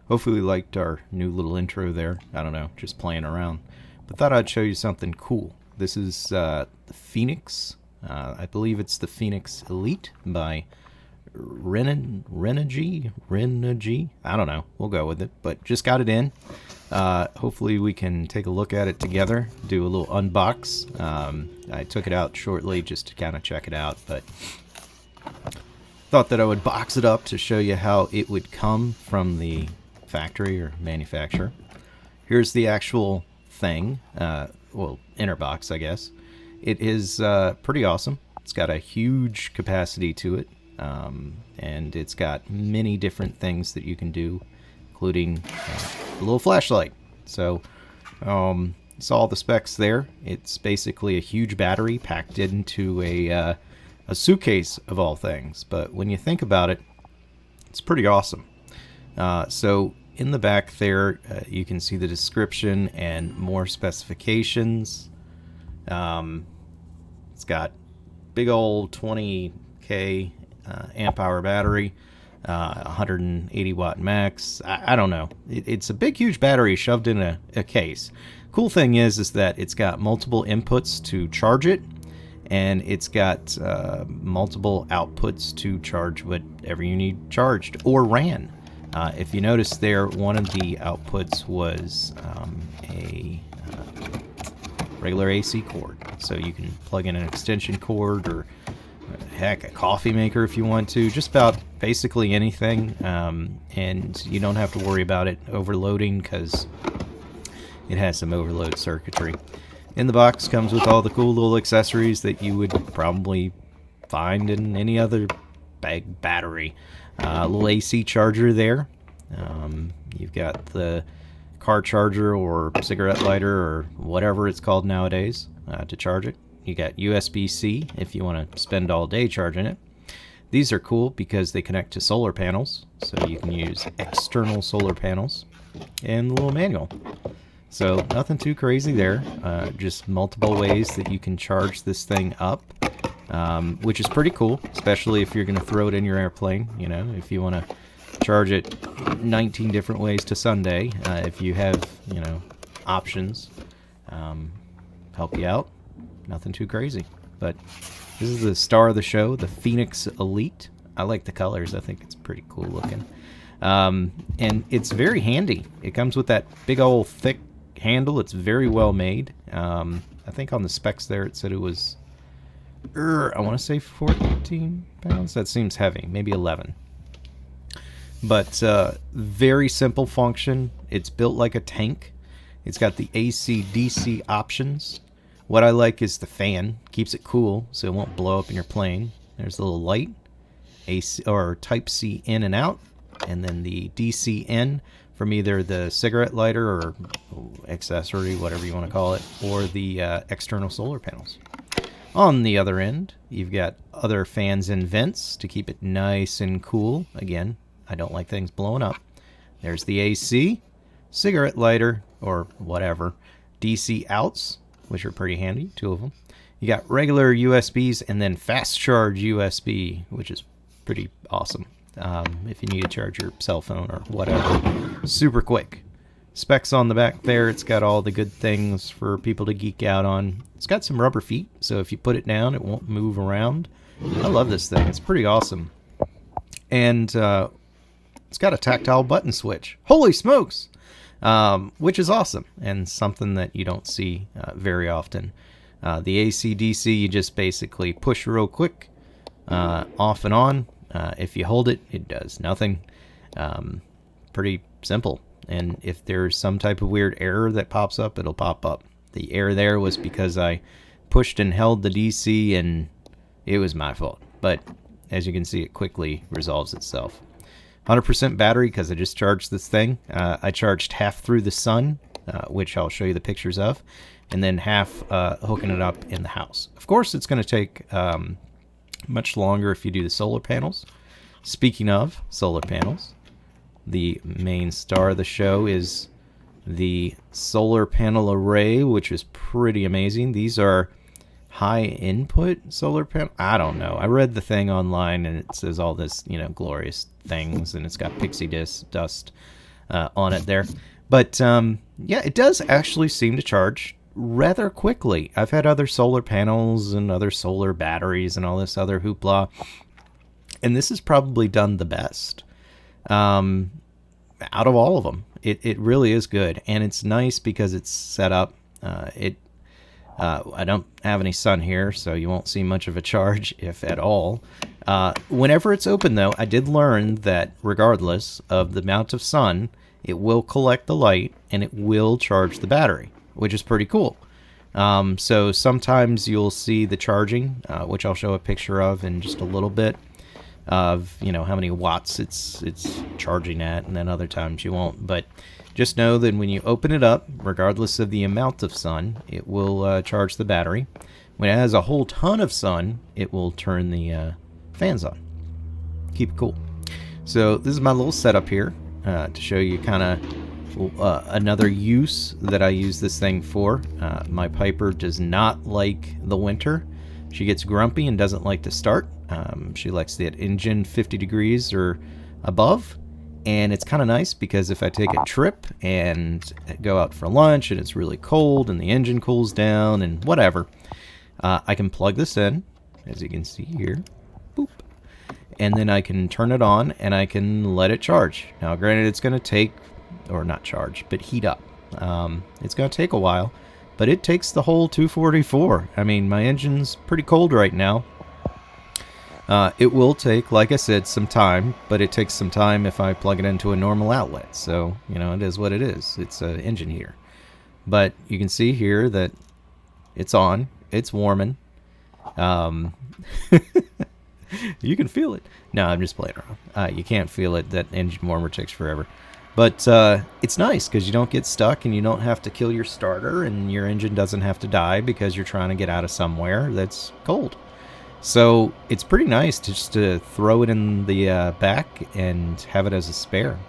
Hopefully you liked our new little intro there. I don't know, just playing around. But thought I'd show you something cool. This is the Phoenix. I believe it's the Phoenix Elite by Renogy. I don't know. We'll go with it. But just got it in. Hopefully we can take a look at it together. Do a little unbox. I took it out shortly just to kind of check it out. But thought that I would box it up to show you how it would come from the factory or manufacturer. Here's the actual thing. Well, inner box, I guess. It is pretty awesome. It's got a huge capacity to it, and it's got many different things that you can do, including a little flashlight. So, it's all the specs there. It's basically a huge battery packed into a suitcase of all things. But when you think about it, it's pretty awesome. So in the back there, you can see the description and more specifications. It's got big old 20k amp hour battery, 180 watt max. I don't know. It's a big, huge battery shoved in a case. Cool thing is that it's got multiple inputs to charge it, and it's got multiple outputs to charge whatever you need charged or ran. If you notice there, one of the outputs was a regular AC cord. So you can plug in an extension cord or, heck, a coffee maker if you want to. Just about basically anything. And you don't have to worry about it overloading because it has some overload circuitry. In the box comes with all the cool little accessories that you would probably find in any other bag battery. A little AC charger there. You've got the car charger or cigarette lighter or whatever it's called nowadays to charge it. You got USB-C if you want to spend all day charging it. These are cool because they connect to solar panels, so you can use external solar panels, and the little manual. So nothing too crazy there, just multiple ways that you can charge this thing up. Which is pretty cool, especially if you're going to throw it in your airplane. You know, if you want to charge it 19 different ways to Sunday, if you have, you know, options, help you out. Nothing too crazy. But this is the star of the show, the Phoenix Elite. I like the colors. I think it's pretty cool looking. And it's very handy. It comes with that big old thick handle. It's very well made. I think on the specs there it said it was I want to say 14 pounds. That seems heavy. Maybe 11. But very simple function. It's built like a tank. It's got the AC/DC options. What I like is the fan. Keeps it cool so it won't blow up in your plane. There's a little light. AC or Type-C in and out. And then the DC in from either the cigarette lighter or accessory, whatever you want to call it, or the external solar panels. On the other end, you've got other fans and vents to keep it nice and cool. Again, I don't like things blowing up. There's the AC, cigarette lighter, or whatever, DC outs, which are pretty handy, 2 of them. You got regular USBs and then fast charge USB, which is pretty awesome. If you need to charge your cell phone or whatever. Super quick. Specs on the back there. It's got all the good things for people to geek out on. It's got some rubber feet, so if you put it down, it won't move around. I love this thing. It's pretty awesome. And it's got a tactile button switch. Holy smokes! Which is awesome, and something that you don't see very often. The AC/DC, you just basically push real quick, off and on. If you hold it, it does nothing. Pretty simple. And if there's some type of weird error that pops up, it'll pop up. The error there was because I pushed and held the DC, and it was my fault. But as you can see, it quickly resolves itself. 100% battery because I just charged this thing. I charged half through the sun, which I'll show you the pictures of, and then half hooking it up in the house. Of course, it's going to take much longer if you do the solar panels. Speaking of solar panels, the main star of the show is the solar panel array, which is pretty amazing. These are high input solar panel. I don't know. I read the thing online and it says all this, you know, glorious things, and it's got pixie dust. on it there. But yeah, it does actually seem to charge rather quickly. I've had other solar panels and other solar batteries and all this other hoopla, and this has probably done the best out of all of them. It really is good, and it's nice because it's set up. I don't have any sun here, so you won't see much of a charge, if at all. Whenever it's open, though, I did learn that regardless of the amount of sun, it will collect the light and it will charge the battery, which is pretty cool. So sometimes you'll see the charging, which I'll show a picture of in just a little bit, of how many watts it's charging at, and then other times you won't. But just know that when you open it up, regardless of the amount of sun, it will charge the battery. When it has a whole ton of sun, it will turn the fans on. Keep it cool. So this is my little setup here to show you kind of another use that I use this thing for. My Piper does not like the winter. She gets grumpy and doesn't like to start. She likes the engine 50 degrees or above. And it's kind of nice because if I take a trip and go out for lunch and it's really cold and the engine cools down and whatever, I can plug this in, as you can see here. Boop. And then I can turn it on and I can let it charge. Now, granted, it's going to take, or not charge, but heat up. It's going to take a while, but it takes the whole 244. I mean, my engine's pretty cold right now. It will take, like I said, some time, but it takes some time if I plug it into a normal outlet. So, it is what it is. It's an engine heater. But you can see here that it's on. It's warming. You can feel it. No, I'm just playing around. You can't feel it. That engine warmer takes forever. But it's nice because you don't get stuck and you don't have to kill your starter and your engine doesn't have to die because you're trying to get out of somewhere that's cold. So it's pretty nice just to throw it in the back and have it as a spare.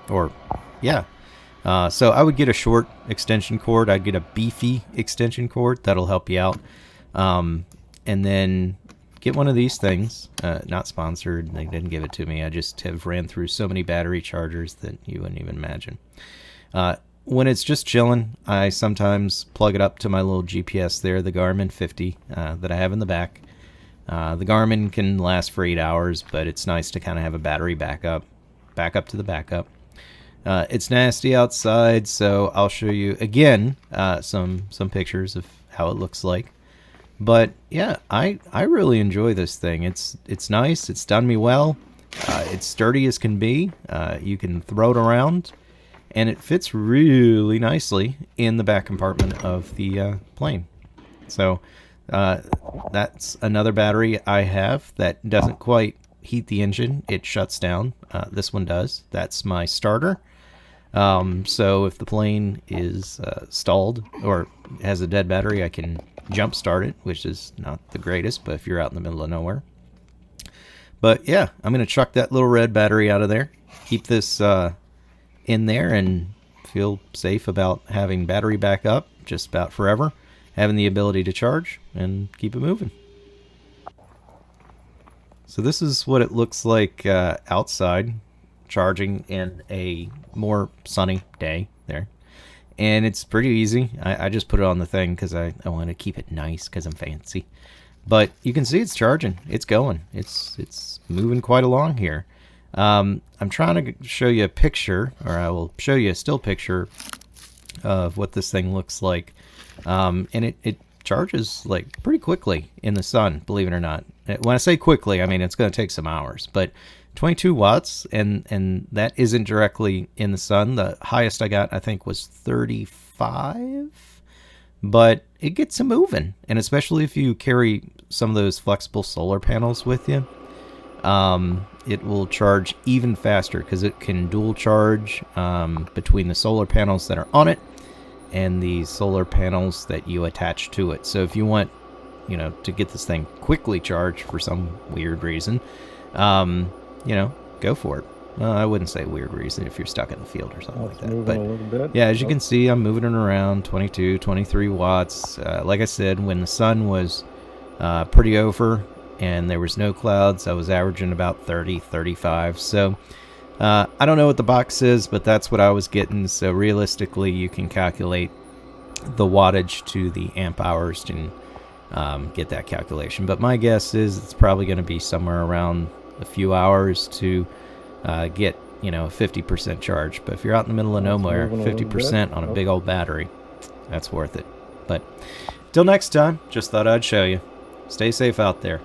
Or, yeah. So I would get a short extension cord. I'd get a beefy extension cord. That'll help you out. And then get one of these things. Not sponsored. They didn't give it to me. I just have ran through so many battery chargers that you wouldn't even imagine. When it's just chilling, I sometimes plug it up to my little GPS there, the Garmin 50 that I have in the back. The Garmin can last for 8 hours, but it's nice to kind of have a battery backup to the backup. It's nasty outside, so I'll show you again some pictures of how it looks like. But yeah, I really enjoy this thing. It's nice. It's done me well. It's sturdy as can be. You can throw it around, and it fits really nicely in the back compartment of the plane. So that's another battery I have that doesn't quite heat the engine. It shuts down. This one does. That's my starter. So if the plane is stalled or has a dead battery, I can jump start it, which is not the greatest, but if you're out in the middle of nowhere. But yeah, I'm going to chuck that little red battery out of there, keep this in there, and feel safe about having battery backup just about forever, having the ability to charge, and keep it moving. So this is what it looks like outside, charging in a more sunny day there. And it's pretty easy. I just put it on the thing because I want to keep it nice because I'm fancy. But you can see it's charging. It's going. It's moving quite along here. I'm trying to show you a picture, or I will show you a still picture of what this thing looks like. And it charges like pretty quickly in the sun, believe it or not. When I say quickly, I mean it's going to take some hours. But 22 watts, and that isn't directly in the sun. The highest I got, I think, was 35. But it gets it moving, and especially if you carry some of those flexible solar panels with you, it will charge even faster because it can dual charge between the solar panels that are on it and the solar panels that you attach to it. So if you want, to get this thing quickly charged for some weird reason, go for it. Well, I wouldn't say weird reason if you're stuck in the field or something like that. But a little bit. Yeah, as you can see, I'm moving it around 22, 23 watts. Like I said, when the sun was pretty over and there was no clouds, I was averaging about 30, 35. So I don't know what the box says, but that's what I was getting. So realistically, you can calculate the wattage to the amp hours and get that calculation. But my guess is it's probably going to be somewhere around a few hours to get, you know, a 50% charge. But if you're out in the middle of nowhere, 50% on a big old battery, that's worth it. But till next time, just thought I'd show you. Stay safe out there.